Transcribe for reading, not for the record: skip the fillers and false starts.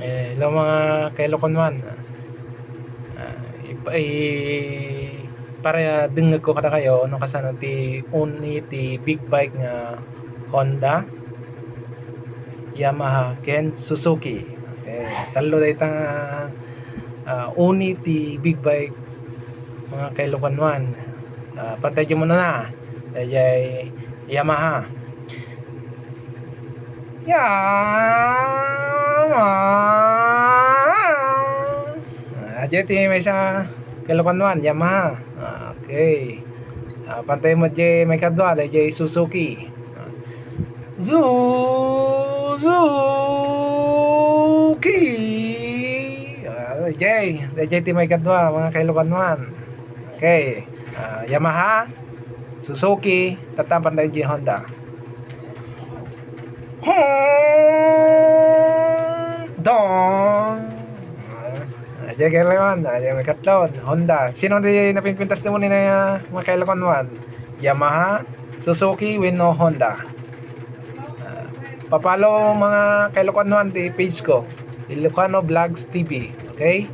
Hello mga kailokonwan. Para dengeg ko kada kayo no kasano ti uni ti big bike nga Honda, Yamaha ken Suzuki. Talo daytang uni ti big bike mga kailokonwan. Pantay mo na dayay Yamaha. Jadi may isa kailokonwan Yamaha. Okay. Pantay mo di may kadwa dayay Suzuki. Suzuki. Dayay ti may kadwa mga kailokonwan. Okay. Yamaha, Suzuki, tatapan tayo di Honda. Honda. Diyan kailangan, diyan may katlon. Honda. Sino di napipintas mo ni na mga kailangan? Yamaha, Suzuki, Wino, Honda. Papalo mga kailangan di page ko. Ilocano Vlogs TV. Okay?